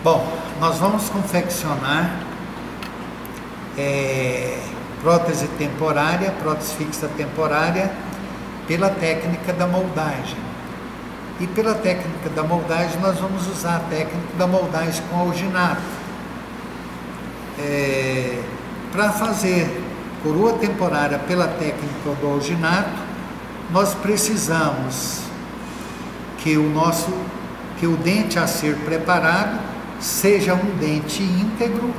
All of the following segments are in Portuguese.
Bom, nós vamos confeccionar prótese temporária, prótese fixa temporária, pela técnica da moldagem. E pela técnica da moldagem, nós vamos usar a técnica da moldagem com alginato. Para fazer coroa temporária pela técnica do alginato, nós precisamos que o dente a ser preparado seja um dente íntegro,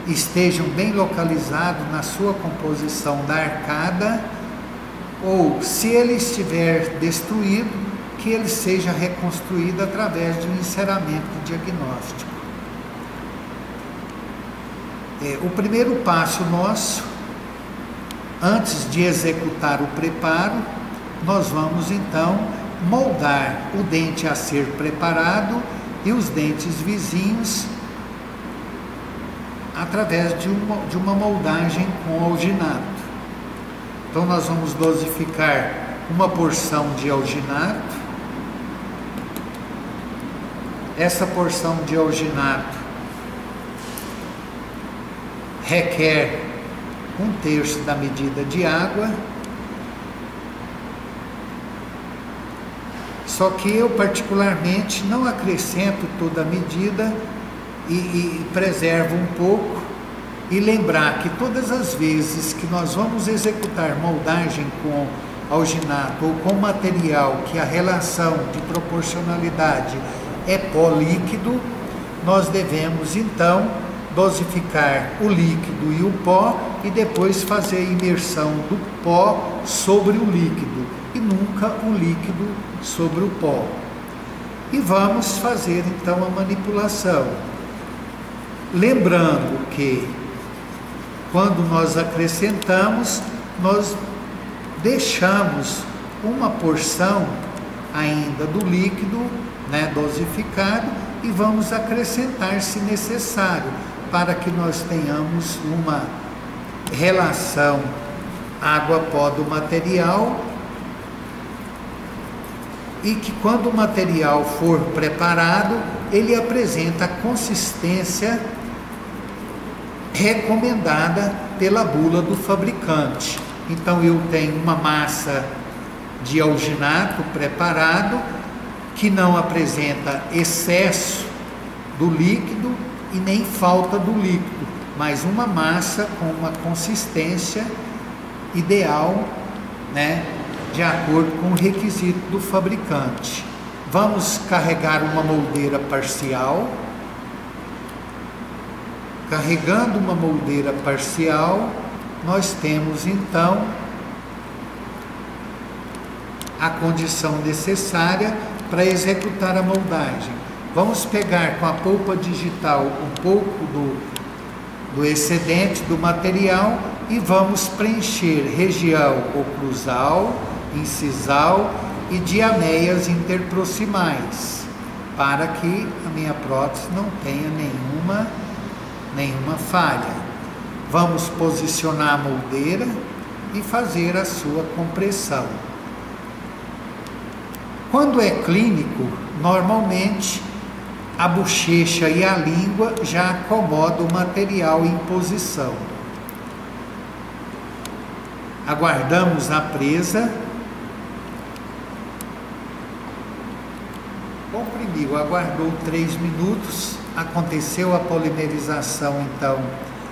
estejam bem localizados na sua composição da arcada, ou se ele estiver destruído, que ele seja reconstruído através de um enceramento diagnóstico. O primeiro passo nosso, antes de executar o preparo, nós vamos então moldar o dente a ser preparado e os dentes vizinhos através de uma moldagem com alginato. Então nós vamos dosificar uma porção de alginato. Essa porção de alginato requer 1/3 da medida de água. Só que eu particularmente não acrescento toda a medida e preservo um pouco, e lembrar que todas as vezes que nós vamos executar moldagem com alginato ou com material que a relação de proporcionalidade é pó líquido, nós devemos então dosificar o líquido e o pó e depois fazer a imersão do pó sobre o líquido e nunca o líquido sobre o pó. E vamos fazer então a manipulação. Lembrando que quando nós acrescentamos, nós deixamos uma porção ainda do líquido, dosificado, e vamos acrescentar se necessário, para que nós tenhamos uma relação água-pó do material, e que quando o material for preparado, ele apresenta a consistência recomendada pela bula do fabricante. Então eu tenho uma massa de alginato preparado, que não apresenta excesso do líquido e nem falta do líquido, mas uma massa com uma consistência ideal, de acordo com o requisito do fabricante. Vamos carregar uma moldeira parcial. Carregando uma moldeira parcial, nós temos então a condição necessária para executar a moldagem. Vamos pegar com a polpa digital um pouco do excedente do material e vamos preencher região oclusal, incisal e diameias interproximais, para que a minha prótese não tenha nenhuma falha. Vamos posicionar a moldeira e fazer a sua compressão. Quando é clínico, normalmente a bochecha e a língua já acomodam o material em posição. Aguardamos a presa. Comprimiu, aguardou 3 minutos, aconteceu a polimerização, então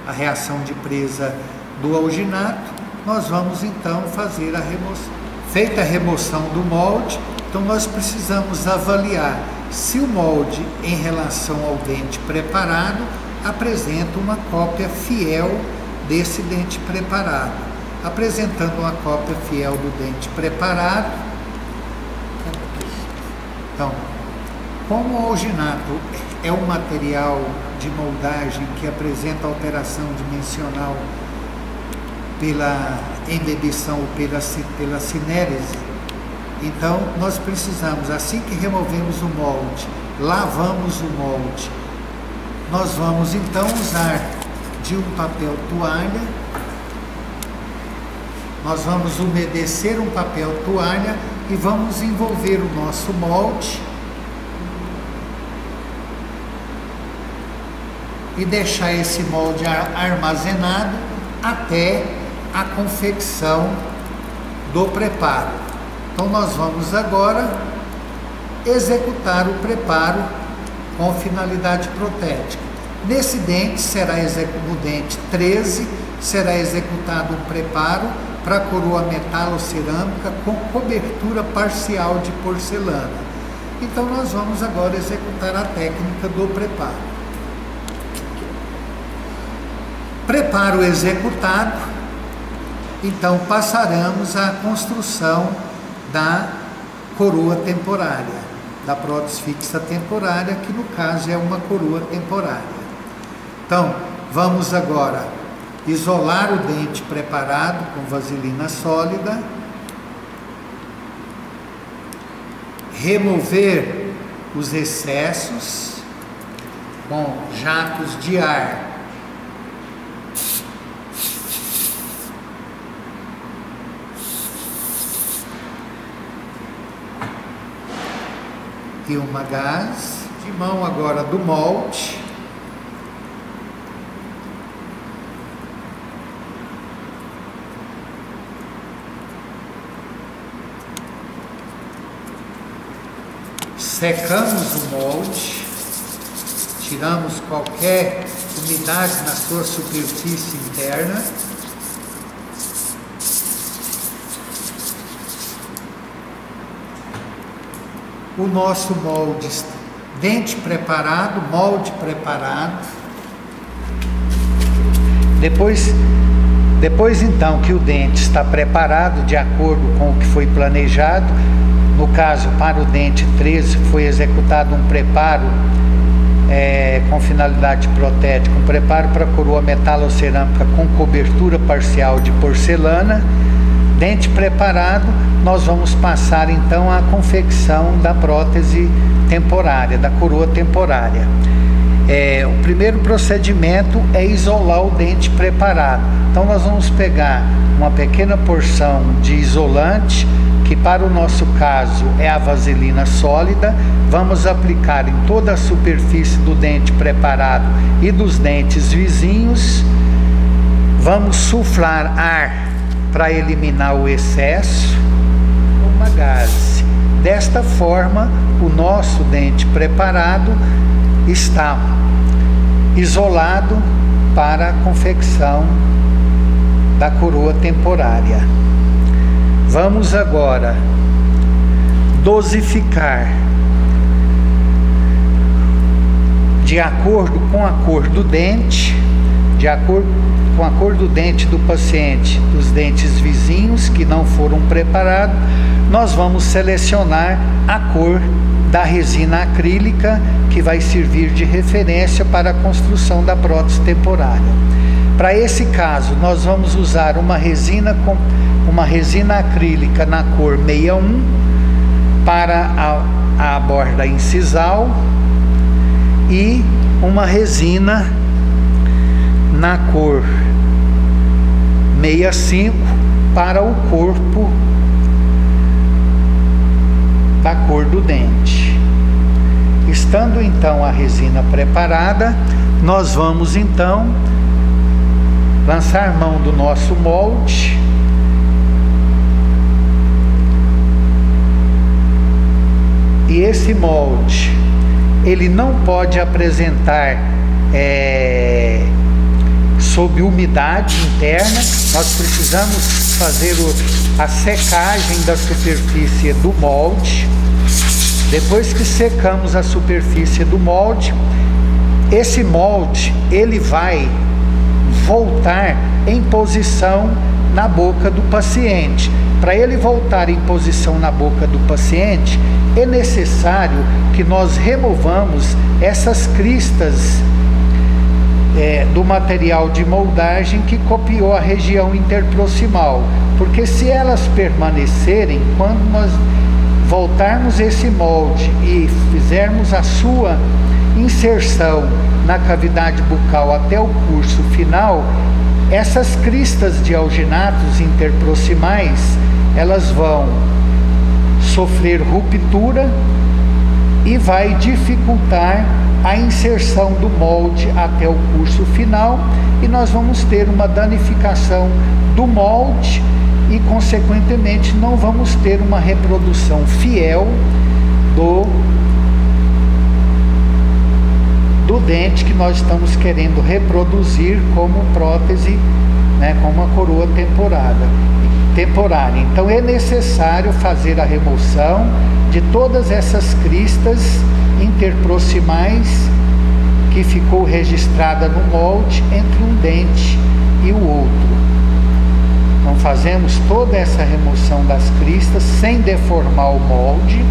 a reação de presa do alginato. Nós vamos então fazer a remoção. Feita a remoção do molde, então nós precisamos avaliar se o molde em relação ao dente preparado apresenta uma cópia fiel desse dente preparado. Apresentando uma cópia fiel do dente preparado, então, como o alginato é um material de moldagem que apresenta alteração dimensional pela embebição ou pela cinérese, então nós precisamos, assim que removemos o molde, lavamos o molde, nós vamos então usar de um papel toalha, nós vamos umedecer um papel toalha e vamos envolver o nosso molde e deixar esse molde armazenado até a confecção do preparo. Então nós vamos agora executar o preparo com finalidade protética. Nesse dente no dente 13 será executado um preparo para coroa metalocerâmica com cobertura parcial de porcelana. Então nós vamos agora executar a técnica do preparo. Preparo executado, então passaremos à construção da coroa temporária, da prótese fixa temporária, que no caso é uma coroa temporária. Então, vamos agora isolar o dente preparado com vaselina sólida, remover os excessos com jatos de ar. E uma gás, de mão agora do molde. Secamos o molde, tiramos qualquer umidade na sua superfície interna. O nosso molde, dente preparado, molde preparado. Depois então que o dente está preparado de acordo com o que foi planejado, no caso para o dente 13 foi executado um preparo com finalidade protética, um preparo para coroa metalocerâmica com cobertura parcial de porcelana. Dente preparado, nós vamos passar então à confecção da prótese temporária, da coroa temporária. O primeiro procedimento é isolar o dente preparado. Então nós vamos pegar uma pequena porção de isolante, que para o nosso caso é a vaselina sólida. Vamos aplicar em toda a superfície do dente preparado e dos dentes vizinhos. Vamos suflar ar para eliminar o excesso, uma gaze. Desta forma, o nosso dente preparado está isolado para a confecção da coroa temporária. Vamos agora dosificar de acordo com a cor do dente, de acordo com a cor do dente do paciente, dos dentes vizinhos que não foram preparados, nós vamos selecionar a cor da resina acrílica que vai servir de referência para a construção da prótese temporária. Para esse caso, nós vamos usar uma resina acrílica na cor 61 para a borda incisal e uma resina na cor 65 para o corpo da cor do dente. Estando então a resina preparada, nós vamos então lançar mão do nosso molde e esse molde ele não pode apresentar sob umidade interna. Nós precisamos fazer a secagem da superfície do molde. Depois que secamos a superfície do molde, esse molde ele vai voltar em posição na boca do paciente. Para ele voltar em posição na boca do paciente, é necessário que nós removamos essas cristas do material de moldagem que copiou a região interproximal, porque se elas permanecerem, quando nós voltarmos esse molde e fizermos a sua inserção na cavidade bucal até o curso final, essas cristas de alginatos interproximais, elas vão sofrer ruptura e vai dificultar a inserção do molde até o curso final, e nós vamos ter uma danificação do molde e, consequentemente, não vamos ter uma reprodução fiel do dente que nós estamos querendo reproduzir como prótese, né, como uma coroa temporária. Então é necessário fazer a remoção de todas essas cristas interproximais que ficou registrada no molde entre um dente e o outro. Então fazemos toda essa remoção das cristas sem deformar o molde,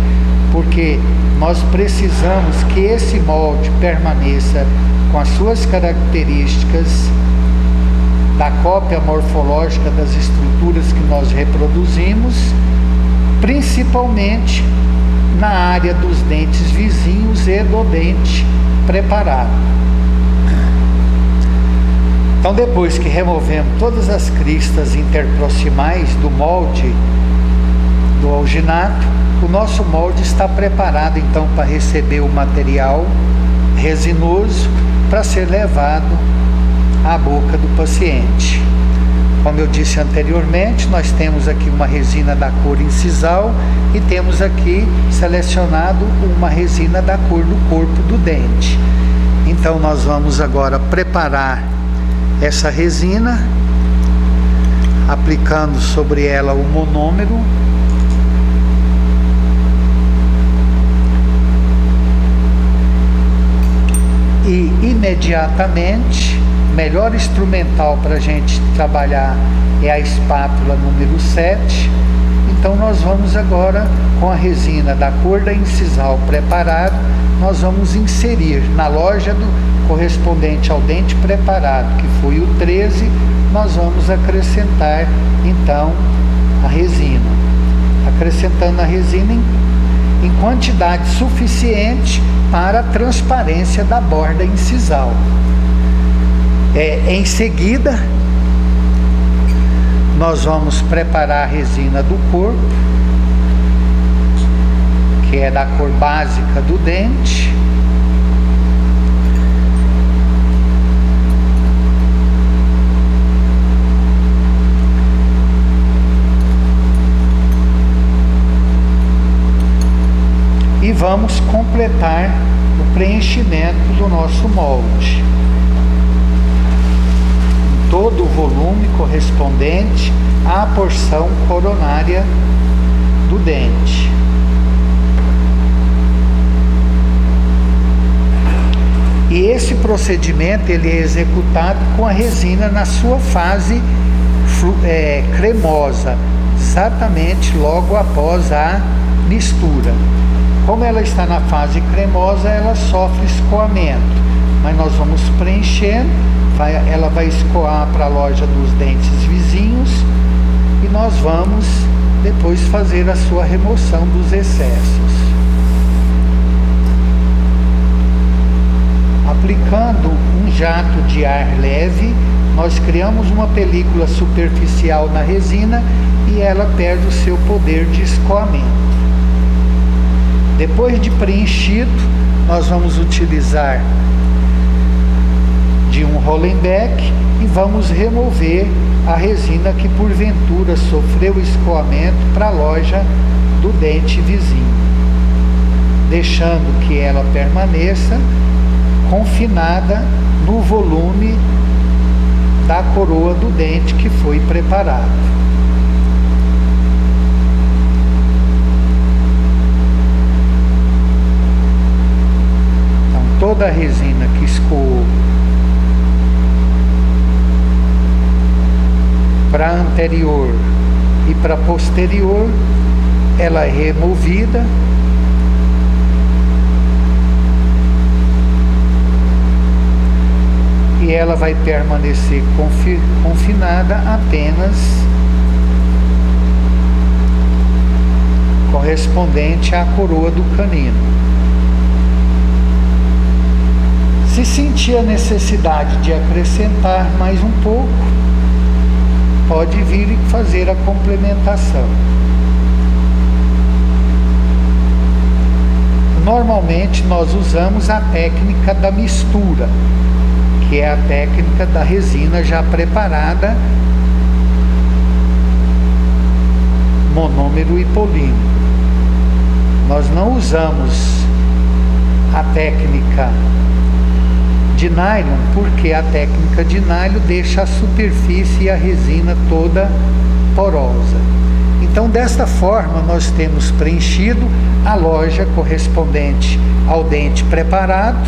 porque nós precisamos que esse molde permaneça com as suas características da cópia morfológica das estruturas que nós reproduzimos, principalmente na área dos dentes vizinhos e do dente preparado. Então, depois que removemos todas as cristas interproximais do molde do alginato, o nosso molde está preparado então para receber o material resinoso para ser levado à boca do paciente. Como eu disse anteriormente, nós temos aqui uma resina da cor incisal e temos aqui selecionado uma resina da cor do corpo do dente. Então nós vamos agora preparar essa resina, aplicando sobre ela o monômero. E imediatamente, melhor instrumental para a gente trabalhar é a espátula número 7. Então nós vamos agora, com a resina da cor da incisal preparado, nós vamos inserir na loja correspondente ao dente preparado, que foi o 13, nós vamos acrescentar então a resina. Acrescentando a resina em quantidade suficiente para a transparência da borda incisal. Em seguida, nós vamos preparar a resina do corpo, que é da cor básica do dente. E vamos completar o preenchimento do nosso molde. Todo o volume correspondente à porção coronária do dente. E esse procedimento ele é executado com a resina na sua fase cremosa, exatamente logo após a mistura. Como ela está na fase cremosa, ela sofre escoamento, mas nós vamos preenchendo, ela vai escoar para a loja dos dentes vizinhos e nós vamos depois fazer a sua remoção dos excessos. Aplicando um jato de ar leve, nós criamos uma película superficial na resina e ela perde o seu poder de escoamento. Depois de preenchido, nós vamos utilizar de um Rollenbeck e vamos remover a resina que porventura sofreu escoamento para a loja do dente vizinho, deixando que ela permaneça confinada no volume da coroa do dente que foi preparado. Toda a resina que escoou para anterior e para posterior, ela é removida e ela vai permanecer confinada apenas correspondente à coroa do canino. Se sentir a necessidade de acrescentar mais um pouco, pode vir e fazer a complementação. normalmente nós usamos a técnica da mistura, que é a técnica da resina já preparada, monômero e polímero. Nós não usamos a técnica de nylon, porque a técnica de nylon deixa a superfície e a resina toda porosa. Então, desta forma, nós temos preenchido a loja correspondente ao dente preparado.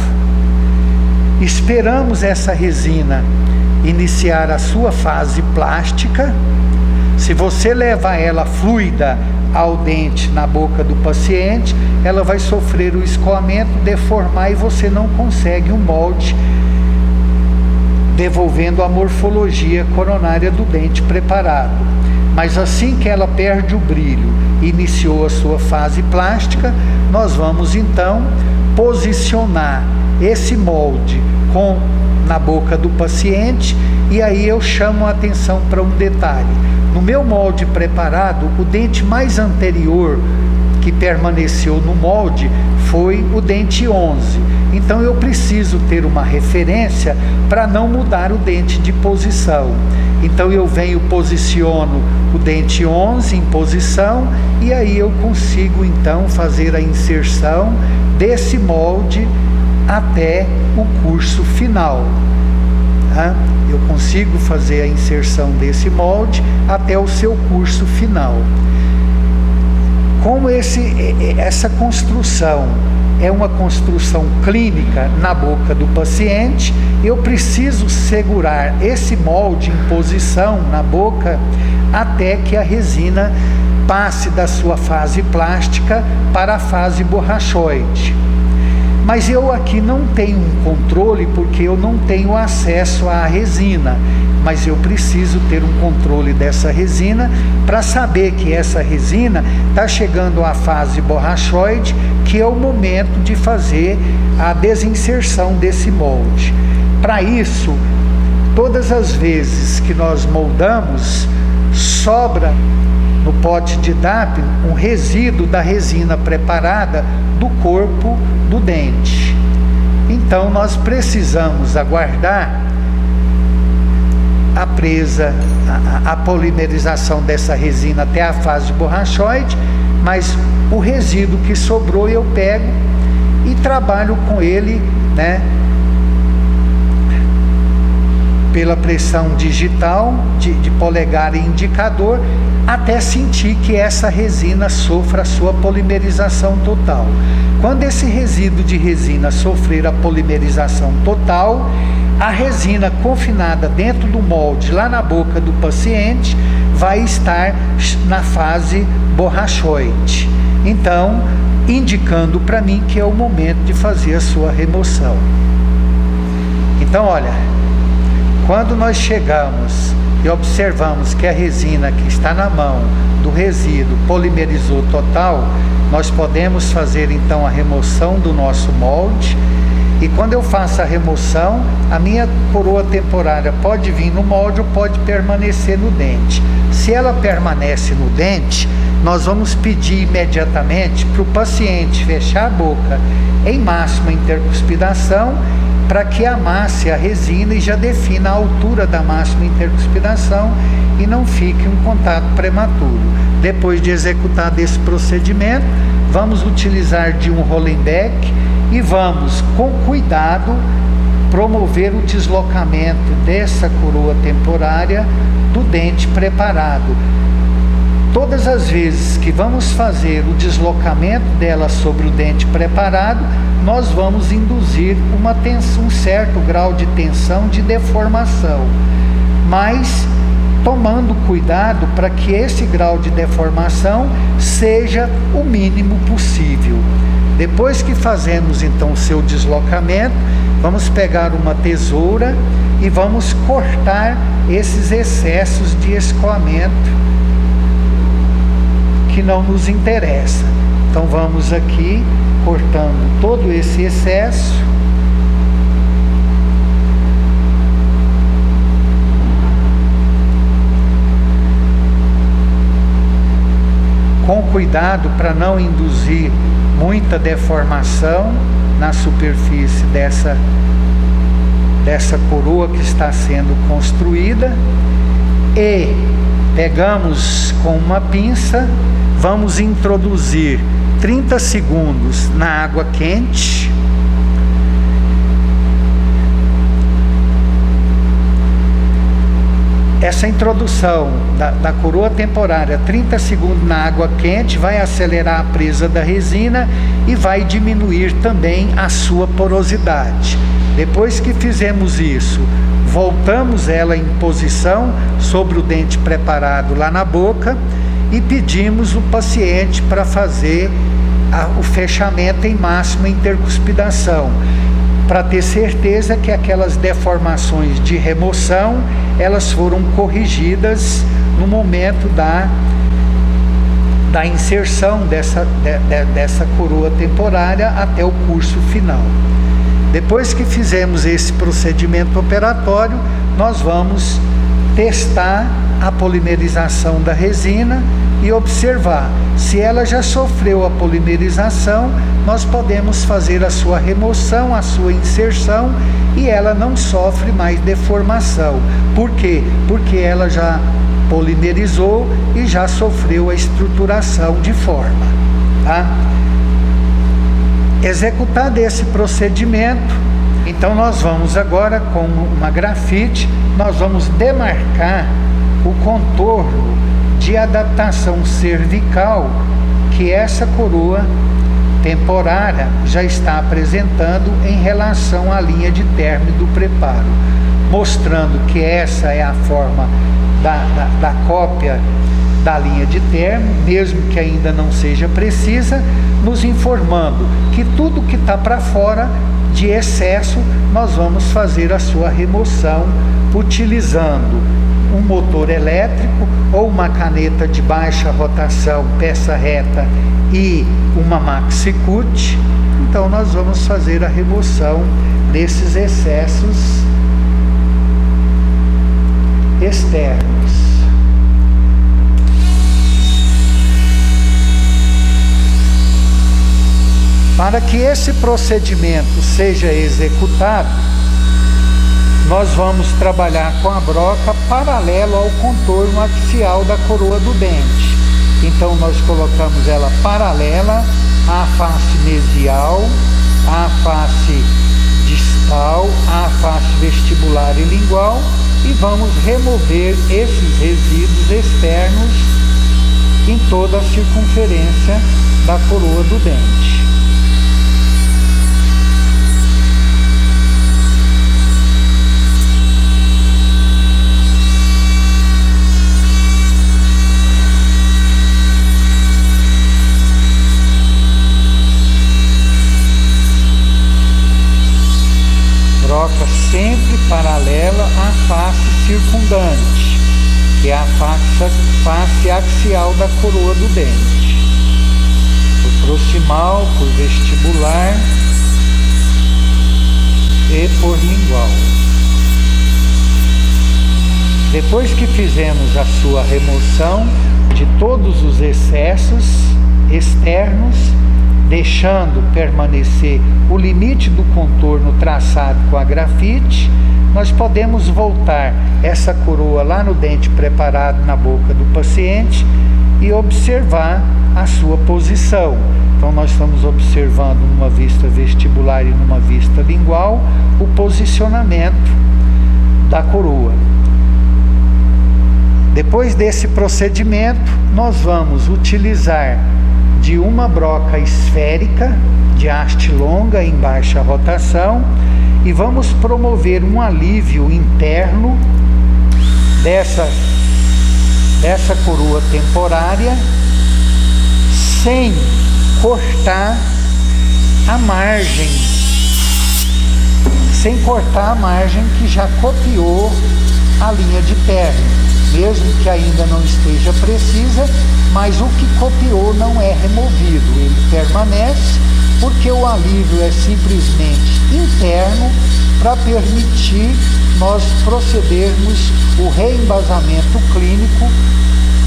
Esperamos essa resina iniciar a sua fase plástica. Se você levar ela fluida ao dente na boca do paciente, ela vai sofrer o escoamento, deformar, e você não consegue um molde devolvendo a morfologia coronária do dente preparado. Mas assim que ela perde o brilho, iniciou a sua fase plástica, nós vamos então posicionar esse molde na boca do paciente. E aí eu chamo a atenção para um detalhe. No meu molde preparado, o dente mais anterior que permaneceu no molde foi o dente 11. Então eu preciso ter uma referência para não mudar o dente de posição. Então eu posiciono o dente 11 em posição, e aí eu consigo então fazer a inserção desse molde até o curso final. Eu consigo fazer a inserção desse molde até o seu curso final. Como essa construção é uma construção clínica na boca do paciente, eu preciso segurar esse molde em posição na boca até que a resina passe da sua fase plástica para a fase borrachoide. Mas eu aqui não tenho um controle, porque eu não tenho acesso à resina, mas eu preciso ter um controle dessa resina para saber que essa resina está chegando à fase borrachoide, que é o momento de fazer a desinserção desse molde. Para isso, todas as vezes que nós moldamos, sobra no pote de DAP um resíduo da resina preparada do corpo do dente. Então nós precisamos aguardar a presa, a polimerização dessa resina até a fase borrachoide, mas o resíduo que sobrou eu pego e trabalho com ele, pela pressão digital de polegar e indicador, até sentir que essa resina sofra a sua polimerização total. Quando esse resíduo de resina sofrer a polimerização total, a resina confinada dentro do molde, lá na boca do paciente, vai estar na fase borrachoide. Então, indicando para mim que é o momento de fazer a sua remoção. Então, olha, quando nós chegamos e observamos que a resina que está na mão do resíduo polimerizou total, nós podemos fazer então a remoção do nosso molde. E quando eu faço a remoção, a minha coroa temporária pode vir no molde ou pode permanecer no dente. Se ela permanece no dente, nós vamos pedir imediatamente para o paciente fechar a boca em máxima intercuspidação, para que amasse a resina e já defina a altura da máxima intercuspidação e não fique um contato prematuro. Depois de executado esse procedimento, vamos utilizar de um Hollenbeck e vamos, com cuidado, promover o deslocamento dessa coroa temporária do dente preparado. Todas as vezes que vamos fazer o deslocamento dela sobre o dente preparado, nós vamos induzir um certo grau de tensão, de deformação, mas tomando cuidado para que esse grau de deformação seja o mínimo possível. Depois que fazemos então o seu deslocamento, vamos pegar uma tesoura e vamos cortar esses excessos de escoamento que não nos interessa. Então vamos aqui cortando todo esse excesso. Com cuidado para não induzir muita deformação na superfície dessa coroa que está sendo construída, e pegamos com uma pinça, vamos introduzir 30 segundos na água quente. Essa introdução da coroa temporária, 30 segundos na água quente, vai acelerar a presa da resina e vai diminuir também a sua porosidade. Depois que fizemos isso, voltamos ela em posição sobre o dente preparado lá na boca e pedimos o paciente para fazer o fechamento em máxima intercuspidação, para ter certeza que aquelas deformações de remoção, elas foram corrigidas no momento da inserção dessa coroa temporária até o curso final. Depois que fizemos esse procedimento operatório, nós vamos testar a polimerização da resina e observar se ela já sofreu a polimerização. Nós podemos fazer a sua remoção, a sua inserção, e ela não sofre mais deformação. Por quê? Porque ela já polimerizou e já sofreu a estruturação de forma, tá? Executado esse procedimento, então nós vamos agora, com uma grafite, nós vamos demarcar o contorno de adaptação cervical que essa coroa temporária já está apresentando em relação à linha de término do preparo, mostrando que essa é a forma da cópia da linha de término, mesmo que ainda não seja precisa, nos informando que tudo que está para fora de excesso, nós vamos fazer a sua remoção utilizando um motor elétrico ou uma caneta de baixa rotação, peça reta, e uma maxi-cut. Então nós vamos fazer a remoção desses excessos externos. Para que esse procedimento seja executado, nós vamos trabalhar com a broca paralelo ao contorno axial da coroa do dente. Então nós colocamos ela paralela à face mesial, à face distal, à face vestibular e lingual, e vamos remover esses resíduos externos em toda a circunferência da coroa do dente. Broca sempre paralela à face circundante, que é a face axial da coroa do dente. Por proximal, por vestibular e por lingual. Depois que fizemos a sua remoção de todos os excessos externos, deixando permanecer o limite do contorno traçado com a grafite, nós podemos voltar essa coroa lá no dente preparado na boca do paciente e observar a sua posição. Então nós estamos observando numa vista vestibular e numa vista lingual o posicionamento da coroa. Depois desse procedimento, nós vamos utilizar de uma broca esférica de haste longa em baixa rotação e vamos promover um alívio interno dessa coroa temporária sem cortar a margem, que já copiou a linha de término, mesmo que ainda não esteja precisa, mas o que copiou não é removido, ele permanece, porque o alívio é simplesmente interno para permitir nós procedermos o reembasamento clínico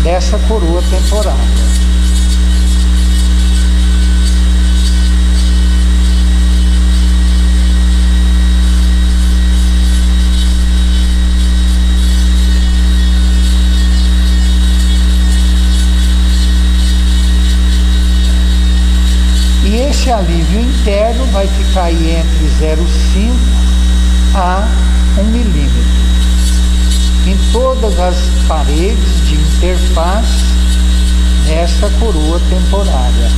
dessa coroa temporária. Esse alívio interno vai ficar aí entre 0,5 a 1 milímetro em todas as paredes de interface nessa coroa temporária.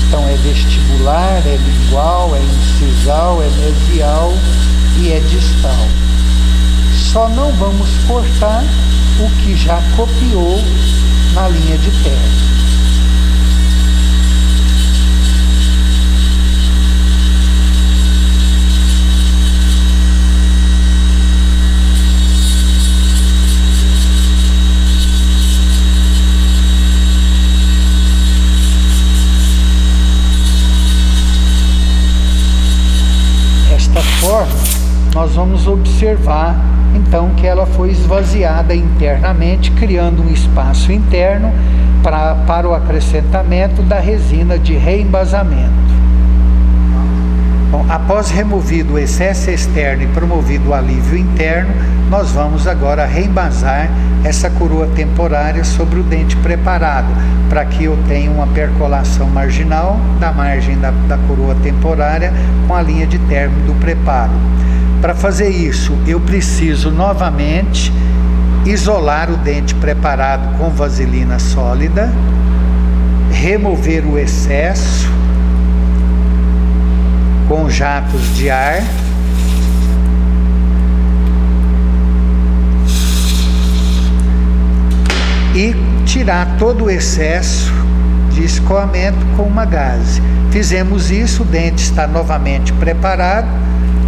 Então é vestibular, é lingual, é incisal, é mesial e é distal. Só não vamos cortar o que já copiou na linha de terra. Desta forma, nós vamos observar então que ela foi esvaziada internamente, criando um espaço interno para o acrescentamento da resina de reembasamento. Bom, após removido o excesso externo e promovido o alívio interno, nós vamos agora reembasar essa coroa temporária sobre o dente preparado, para que eu tenha uma percolação marginal da margem da coroa temporária com a linha de término do preparo. Para fazer isso, eu preciso novamente isolar o dente preparado com vaselina sólida, remover o excesso com jatos de ar e tirar todo o excesso de escoamento com uma gaze. Fizemos isso, o dente está novamente preparado.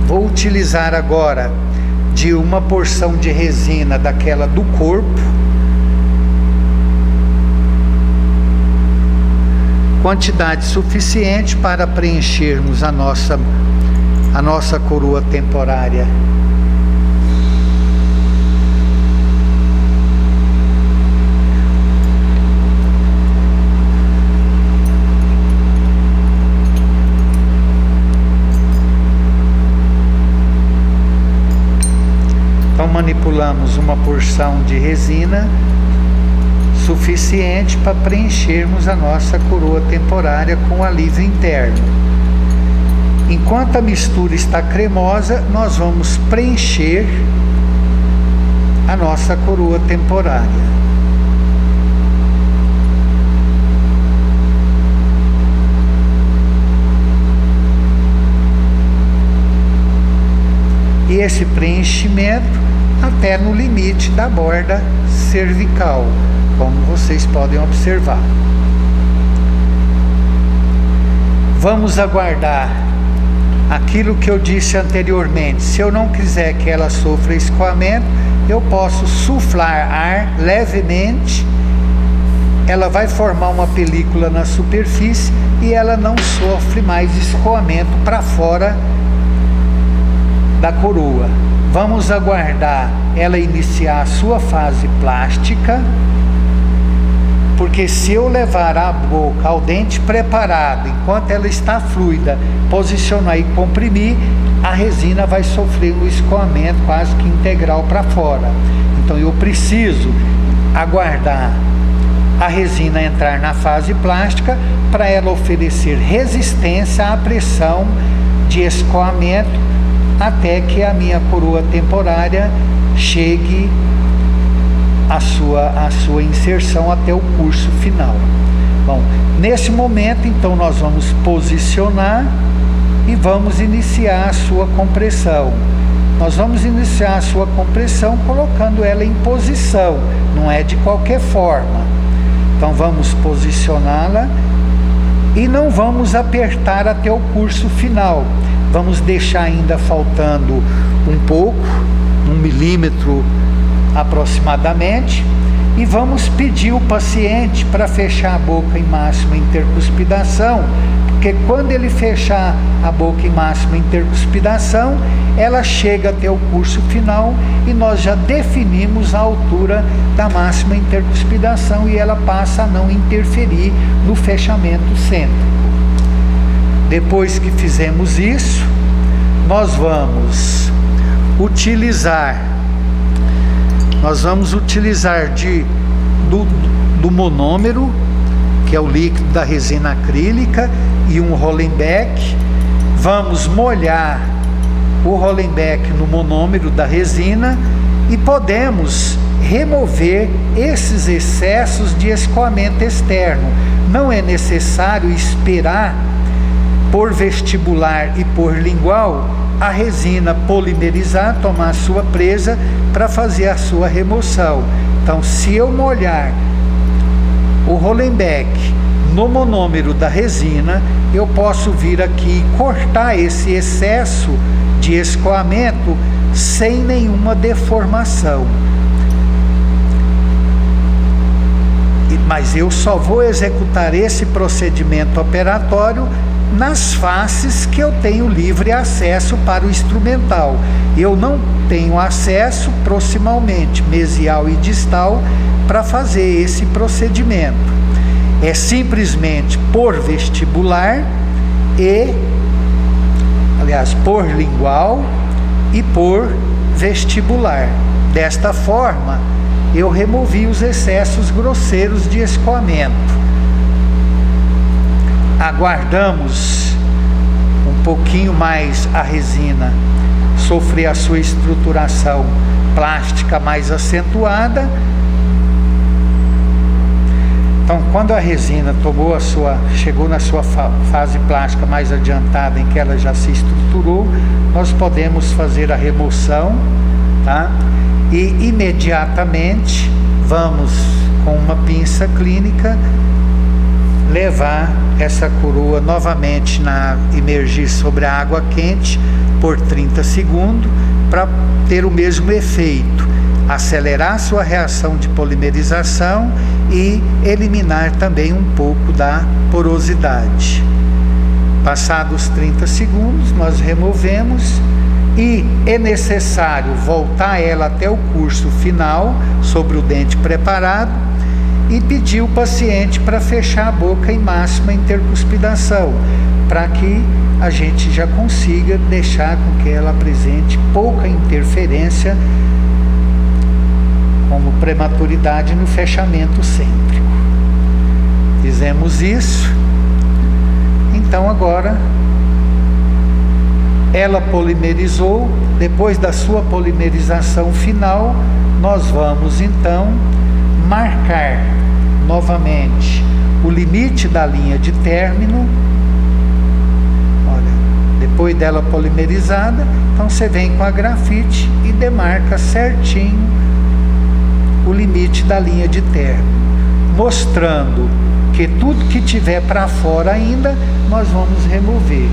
Vou utilizar agora de uma porção de resina daquela do corpo, quantidade suficiente para preenchermos a nossa coroa temporária. Então manipulamos uma porção de resina suficiente para preenchermos a nossa coroa temporária com alívio interno. Enquanto a mistura está cremosa, nós vamos preencher a nossa coroa temporária. E esse preenchimento até no limite da borda cervical, como vocês podem observar. Vamos aguardar aquilo que eu disse anteriormente. Se eu não quiser que ela sofra escoamento, eu posso suflar ar levemente. Ela vai formar uma película na superfície e ela não sofre mais escoamento para fora da coroa. Vamos aguardar ela iniciar a sua fase plástica, porque se eu levar a boca ao dente preparado, enquanto ela está fluida, posicionar e comprimir, a resina vai sofrer um escoamento quase que integral para fora. Então eu preciso aguardar a resina entrar na fase plástica para ela oferecer resistência à pressão de escoamento, até que a minha coroa temporária chegue a sua inserção até o curso final. Bom, nesse momento então nós vamos posicionar e vamos iniciar a sua compressão. Nós vamos iniciar a sua compressão colocando ela em posição, não é de qualquer forma. Então vamos posicioná-la e não vamos apertar até o curso final. Vamos deixar ainda faltando um pouco, 1 milímetro aproximadamente, e vamos pedir o paciente para fechar a boca em máxima intercuspidação, porque quando ele fechar a boca em máxima intercuspidação, ela chega até o curso final e nós já definimos a altura da máxima intercuspidação e ela passa a não interferir no fechamento cêntrico. Depois que fizemos isso, nós vamos utilizar do monômero, que é o líquido da resina acrílica, e um Hollenbeck. Vamos molhar o Hollenbeck no monômero da resina e podemos remover esses excessos de escoamento externo. Não é necessário esperar por vestibular e por lingual a resina polimerizar, tomar a sua presa para fazer a sua remoção. Então, se eu molhar o Hollenbeck no monômero da resina, eu posso vir aqui e cortar esse excesso de escoamento sem nenhuma deformação. Mas eu só vou executar esse procedimento operatório nas faces que eu tenho livre acesso para o instrumental. Eu não tenho acesso proximalmente, mesial e distal, para fazer esse procedimento. É simplesmente por vestibular e, aliás, por lingual e por vestibular. Desta forma, eu removi os excessos grosseiros de escoamento. Aguardamos um pouquinho mais a resina sofrer a sua estruturação plástica mais acentuada. Então, quando a resina chegou na sua fase plástica mais adiantada, em que ela já se estruturou, nós podemos fazer a remoção, tá? E imediatamente vamos, com uma pinça clínica, levar essa coroa novamente imergir sobre a água quente por 30 segundos para ter o mesmo efeito, acelerar sua reação de polimerização e eliminar também um pouco da porosidade. Passados 30 segundos, nós removemos e é necessário voltar ela até o curso final sobre o dente preparado e pedir o paciente para fechar a boca em máxima intercuspidação, para que a gente já consiga deixar com que ela apresente pouca interferência, como prematuridade no fechamento cêntrico. Fizemos isso, então agora ela polimerizou. Depois da sua polimerização final, nós vamos então marcar novamente o limite da linha de término. Olha, depois dela polimerizada, então você vem com a grafite e demarca certinho o limite da linha de término, mostrando que tudo que tiver para fora ainda, nós vamos remover.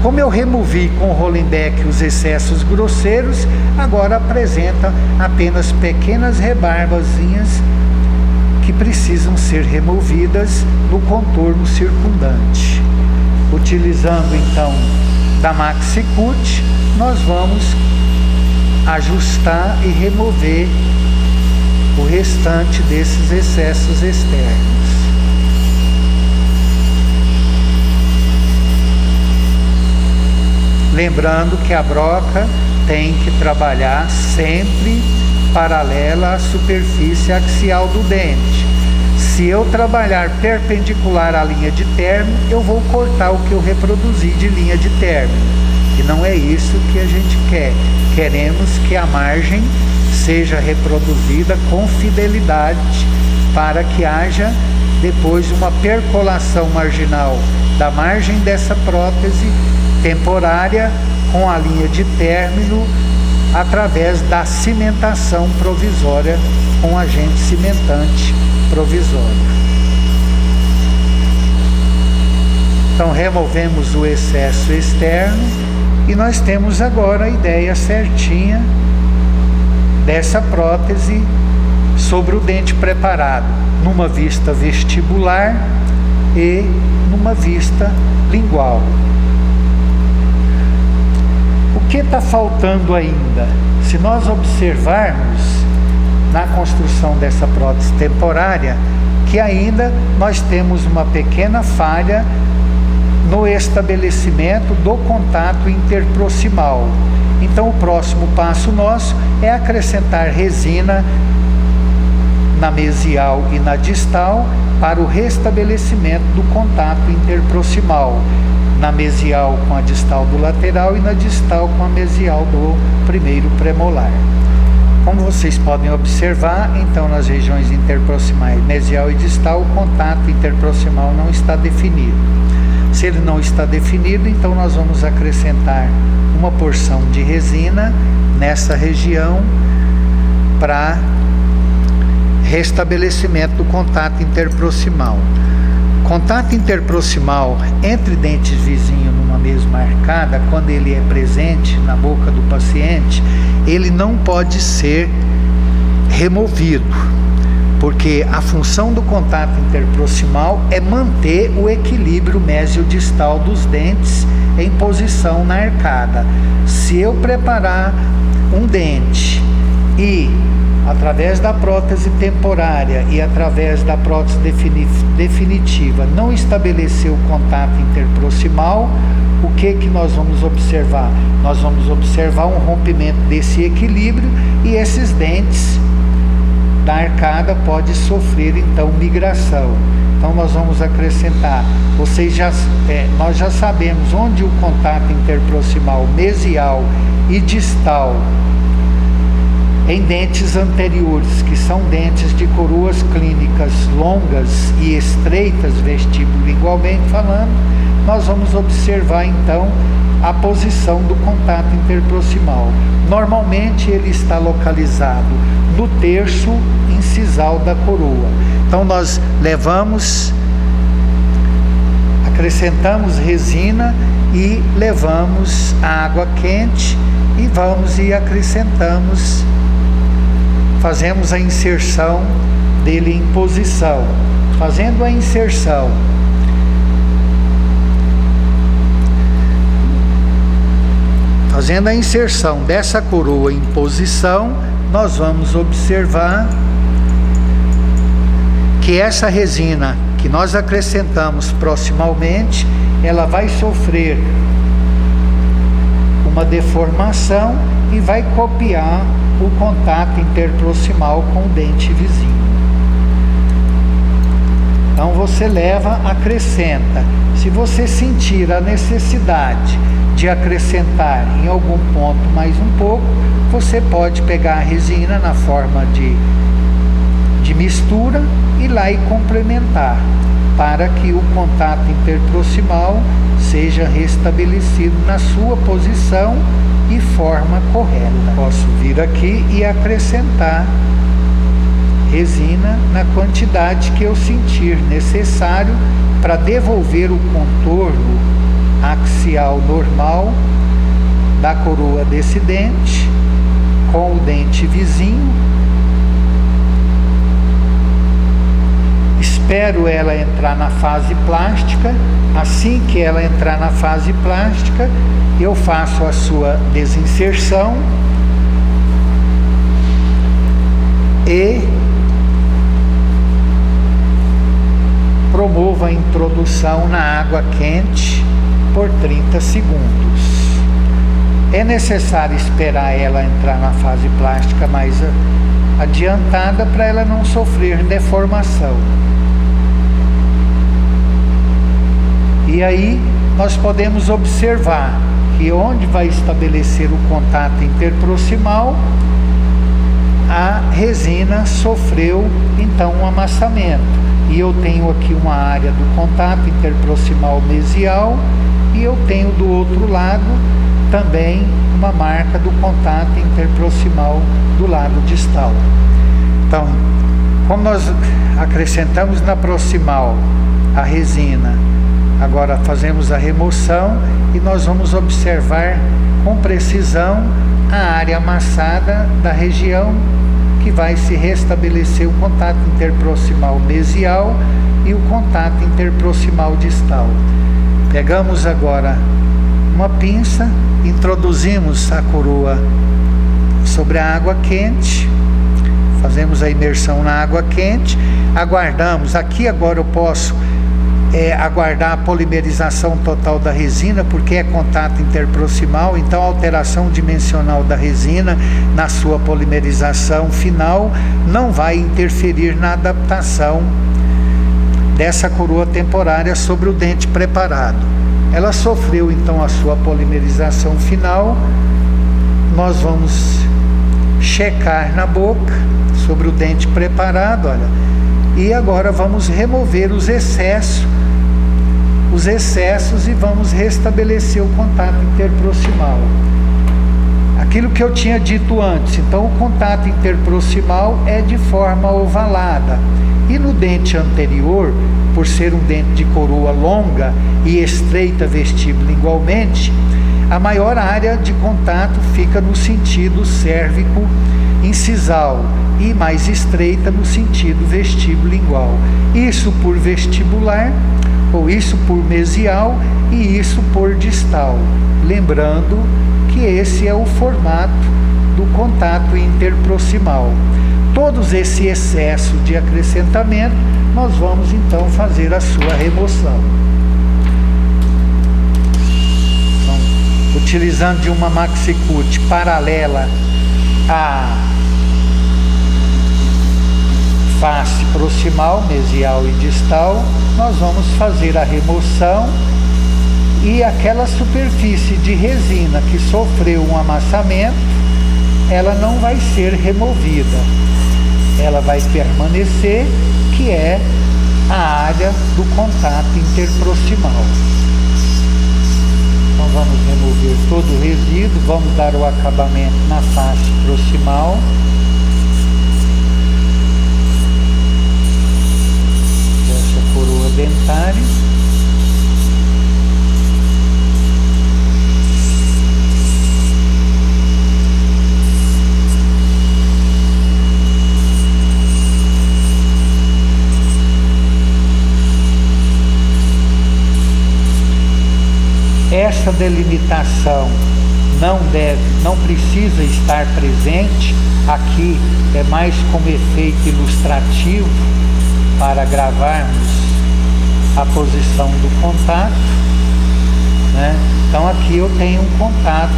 Como eu removi com o Hollenbeck os excessos grosseiros, agora apresenta apenas pequenas rebarbazinhas que precisam ser removidas no contorno circundante. Utilizando então da Maxi-Cut, nós vamos ajustar e remover o restante desses excessos externos. Lembrando que a broca tem que trabalhar sempre paralela à superfície axial do dente. Se eu trabalhar perpendicular à linha de término, eu vou cortar o que eu reproduzi de linha de término. E não é isso que a gente quer. Queremos que a margem seja reproduzida com fidelidade, para que haja depois uma percolação marginal da margem dessa prótese temporária com a linha de término através da cimentação provisória com agente cimentante provisório. Então removemos o excesso externo e nós temos agora a ideia certinha dessa prótese sobre o dente preparado, numa vista vestibular e numa vista lingual. O que está faltando ainda? Se nós observarmos na construção dessa prótese temporária, que ainda nós temos uma pequena falha no estabelecimento do contato interproximal. Então o próximo passo nosso é acrescentar resina na mesial e na distal para o restabelecimento do contato interproximal, na mesial com a distal do lateral e na distal com a mesial do primeiro premolar. Como vocês podem observar, então nas regiões interproximais, mesial e distal, o contato interproximal não está definido. Se ele não está definido, então nós vamos acrescentar uma porção de resina nessa região para restabelecimento do contato interproximal. Contato interproximal entre dentes vizinhos numa mesma arcada, quando ele é presente na boca do paciente, ele não pode ser removido, porque a função do contato interproximal é manter o equilíbrio mesiodistal dos dentes em posição na arcada. Se eu preparar um dente e através da prótese temporária e através da prótese definitiva não estabelecer o contato interproximal, o que nós vamos observar? Nós vamos observar um rompimento desse equilíbrio e esses dentes da arcada podem sofrer então migração. Então nós vamos acrescentar, nós já sabemos onde o contato interproximal mesial e distal em dentes anteriores, que são dentes de coroas clínicas longas e estreitas vestibulolingualmente falando, nós vamos observar então a posição do contato interproximal. Normalmente ele está localizado no terço incisal da coroa. Então nós acrescentamos resina e levamos a água quente e vamos e acrescentamos, fazemos a inserção dele em posição. Fazendo a inserção, dessa coroa em posição, nós vamos observar que essa resina que nós acrescentamos proximalmente, ela vai sofrer uma deformação e vai copiar o contato interproximal com o dente vizinho. Então você acrescenta. Se você sentir a necessidade de acrescentar em algum ponto mais um pouco, você pode pegar a resina na forma de mistura e lá e complementar, para que o contato interproximal seja restabelecido na sua posição e forma correta. Posso vir aqui e acrescentar resina na quantidade que eu sentir necessário para devolver o contorno axial normal da coroa desse dente com o dente vizinho. Espero ela entrar na fase plástica. Assim que ela entrar na fase plástica, eu faço a sua desinserção e promovo a introdução na água quente por 30 segundos. É necessário esperar ela entrar na fase plástica mais adiantada para ela não sofrer deformação. E aí nós podemos observar que onde vai estabelecer o contato interproximal, a resina sofreu então um amassamento. E eu tenho aqui uma área do contato interproximal mesial e eu tenho do outro lado também uma marca do contato interproximal do lado distal. Então, como nós acrescentamos na proximal a resina, agora fazemos a remoção e nós vamos observar com precisão a área amassada da região que vai se restabelecer o contato interproximal mesial e o contato interproximal distal. Pegamos agora uma pinça, introduzimos a coroa sobre a água quente, fazemos a imersão na água quente, aguardamos. Aqui agora eu posso aguardar a polimerização total da resina, porque é contato interproximal, então a alteração dimensional da resina na sua polimerização final não vai interferir na adaptação dessa coroa temporária sobre o dente preparado. Ela sofreu então a sua polimerização final. Nós vamos checar na boca sobre o dente preparado, olha, e agora vamos remover os excessos e vamos restabelecer o contato interproximal. Aquilo que eu tinha dito antes, então o contato interproximal é de forma ovalada. E no dente anterior, por ser um dente de coroa longa e estreita vestibulingualmente, a maior área de contato fica no sentido cérvico-incisal e mais estreita no sentido vestibulingual. Isso por vestibular, ou isso por mesial e isso por distal. Lembrando que esse é o formato do contato interproximal. Todos esse excesso de acrescentamento, nós vamos então fazer a sua remoção. Então, utilizando de uma maxicute paralela à face proximal, mesial e distal, nós vamos fazer a remoção e aquela superfície de resina que sofreu um amassamento, ela não vai ser removida. Ela vai permanecer, que é a área do contato interproximal. Então vamos remover todo o resíduo, vamos dar o acabamento na face proximal. Essa coroa dentária. Essa delimitação não precisa estar presente. Aqui é mais como efeito ilustrativo para gravarmos a posição do contato, né? Então aqui eu tenho um contato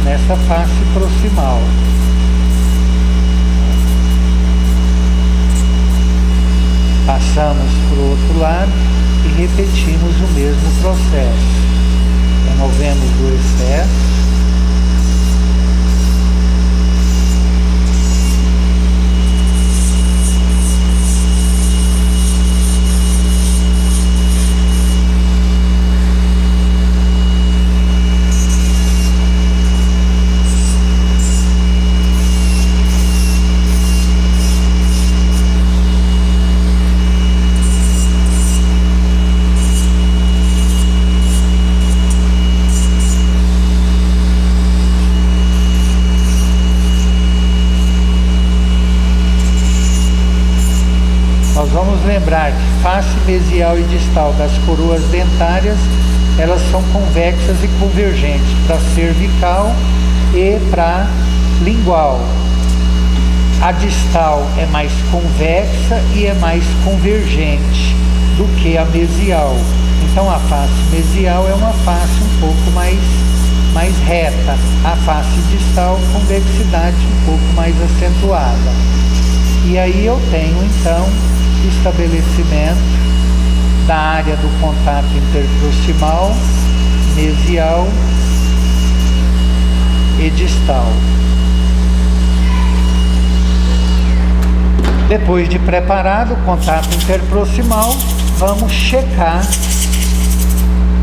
nessa face proximal. Passamos para o outro lado e repetimos o mesmo processo. Removemos o excesso. Vamos lembrar que face mesial e distal das coroas dentárias, elas são convexas e convergentes para cervical e para lingual. A distal é mais convexa e é mais convergente do que a mesial. Então a face mesial é uma face um pouco mais reta. A face distal, convexidade um pouco mais acentuada. E aí eu tenho então estabelecimento da área do contato interproximal, mesial e distal. Depois de preparado o contato interproximal, vamos checar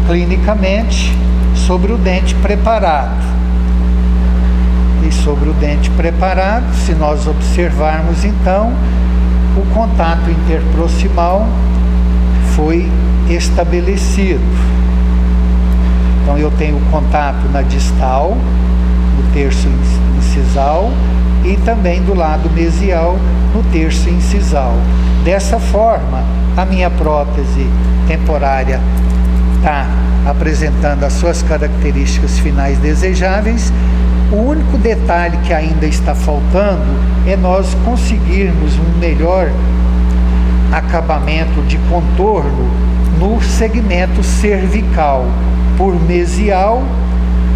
clinicamente sobre o dente preparado. E sobre o dente preparado, se nós observarmos então, o contato interproximal foi estabelecido. Então eu tenho contato na distal, no terço incisal, e também do lado mesial, no terço incisal. Dessa forma, a minha prótese temporária está apresentando as suas características finais desejáveis. O único detalhe que ainda está faltando é nós conseguirmos um melhor acabamento de contorno no segmento cervical, por mesial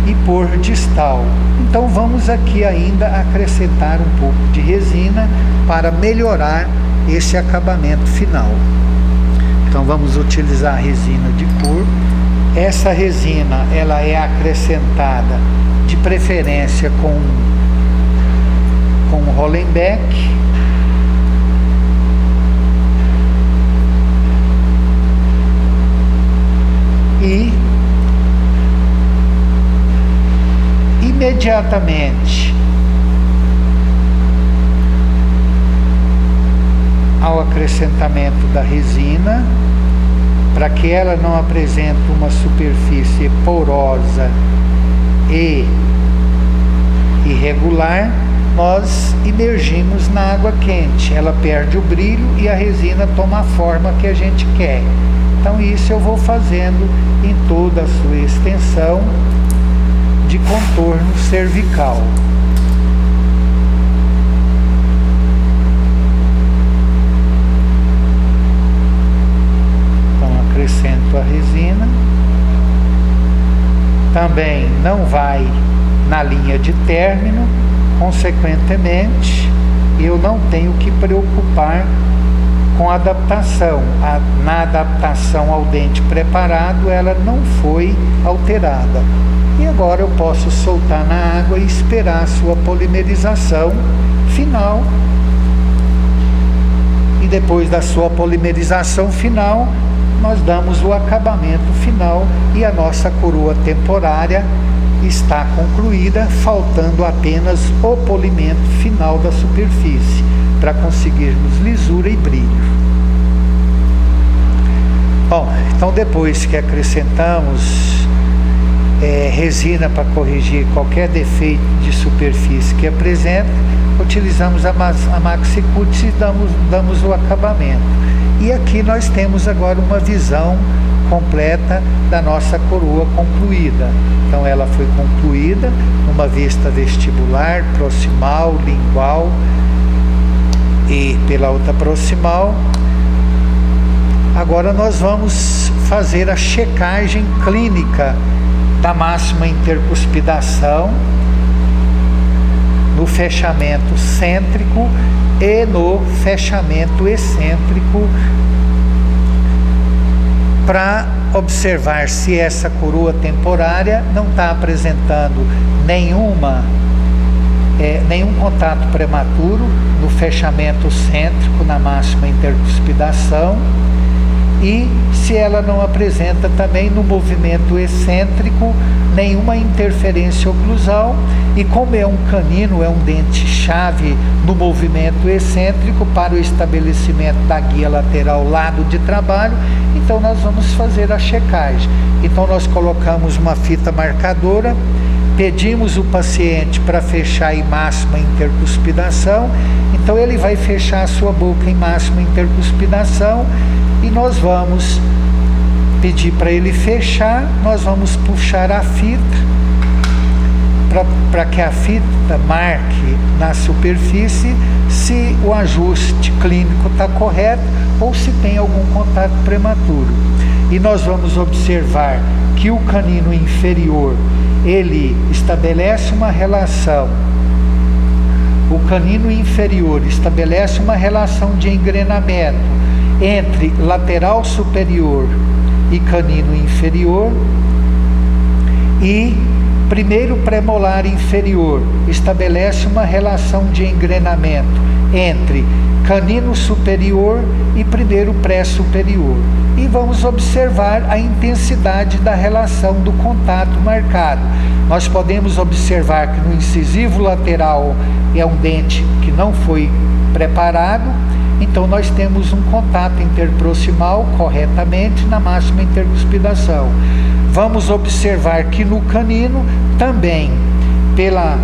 e por distal. Então vamos aqui ainda acrescentar um pouco de resina para melhorar esse acabamento final. Então vamos utilizar a resina de corpo. Essa resina, ela é acrescentada de preferência com Hollenbeck. E imediatamente ao acrescentamento da resina, para que ela não apresente uma superfície porosa e irregular, nós imergimos na água quente. Ela perde o brilho e a resina toma a forma que a gente quer. Então isso eu vou fazendo em toda a sua extensão de contorno cervical. Então acrescento a resina. Também não vai na linha de término, consequentemente eu não tenho que preocupar com a adaptação. Na adaptação ao dente preparado, ela não foi alterada. E agora eu posso soltar na água e esperar a sua polimerização final. E depois da sua polimerização final, nós damos o acabamento final e a nossa coroa temporária está concluída, faltando apenas o polimento final da superfície, para conseguirmos lisura e brilho. Bom, então depois que acrescentamos resina para corrigir qualquer defeito de superfície que apresenta, utilizamos a Maxi-Cutis e damos o acabamento. E aqui nós temos agora uma visão completa da nossa coroa concluída. Então ela foi concluída numa vista vestibular, proximal, lingual e pela outra proximal. Agora nós vamos fazer a checagem clínica da máxima intercuspidação no fechamento cêntrico e no fechamento excêntrico, para observar se essa coroa temporária não está apresentando nenhum contato prematuro no fechamento cêntrico, na máxima intercuspidação, e se ela não apresenta também no movimento excêntrico nenhuma interferência oclusal. E como é um canino, é um dente-chave no movimento excêntrico para o estabelecimento da guia lateral lado de trabalho, então nós vamos fazer a checagem. Então nós colocamos uma fita marcadora, pedimos o paciente para fechar em máxima intercuspidação, então ele vai fechar a sua boca em máxima intercuspidação e nós vamos pedir para ele fechar, nós vamos puxar a fita para que a fita marque na superfície se o ajuste clínico está correto ou se tem algum contato prematuro. E nós vamos observar que o canino inferior, ele estabelece uma relação, o canino inferior estabelece uma relação de engrenamento entre lateral superior e canino inferior, e primeiro premolar inferior estabelece uma relação de engrenamento entre canino superior e primeiro pré-superior. E vamos observar a intensidade da relação do contato marcado. Nós podemos observar que no incisivo lateral é um dente que não foi preparado, então nós temos um contato interproximal corretamente na máxima intercuspidação. Vamos observar que no canino também, pela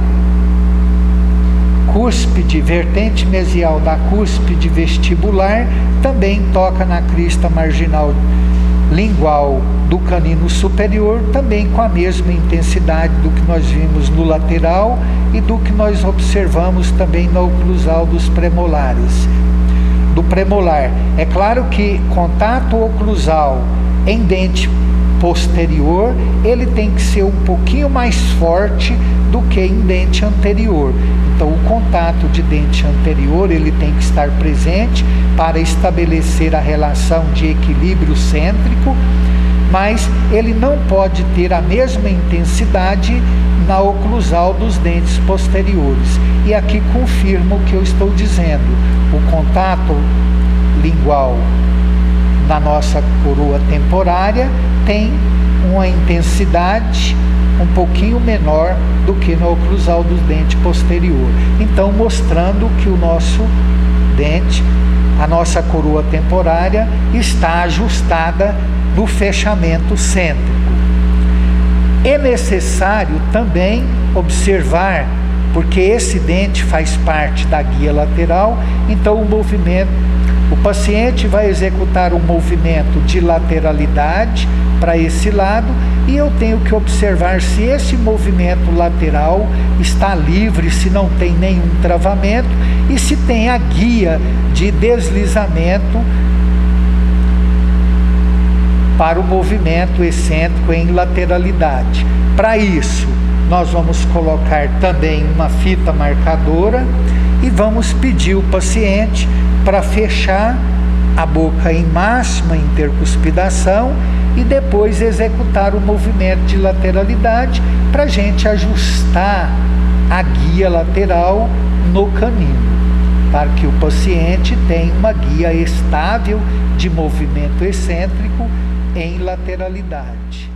cúspide, vertente mesial da cúspide vestibular, também toca na crista marginal lingual do canino superior, também com a mesma intensidade do que nós vimos no lateral e do que nós observamos também na oclusal dos premolares. Do premolar, é claro que contato oclusal em dente posterior, ele tem que ser um pouquinho mais forte do que em dente anterior. Então, o contato de dente anterior, ele tem que estar presente para estabelecer a relação de equilíbrio cêntrico, mas ele não pode ter a mesma intensidade na oclusal dos dentes posteriores. E aqui confirmo o que eu estou dizendo. O contato lingual na nossa coroa temporária tem uma intensidade um pouquinho menor do que na oclusal do dente posterior. Então, mostrando que o nosso dente, a nossa coroa temporária, está ajustada no fechamento cêntrico. É necessário também observar, porque esse dente faz parte da guia lateral, então o paciente vai executar um movimento de lateralidade para esse lado, e eu tenho que observar se esse movimento lateral está livre, se não tem nenhum travamento e se tem a guia de deslizamento para o movimento excêntrico em lateralidade. Para isso, nós vamos colocar também uma fita marcadora e vamos pedir o paciente para fechar a boca em máxima intercuspidação e depois executar o movimento de lateralidade para a gente ajustar a guia lateral no canino, para que o paciente tenha uma guia estável de movimento excêntrico em lateralidade.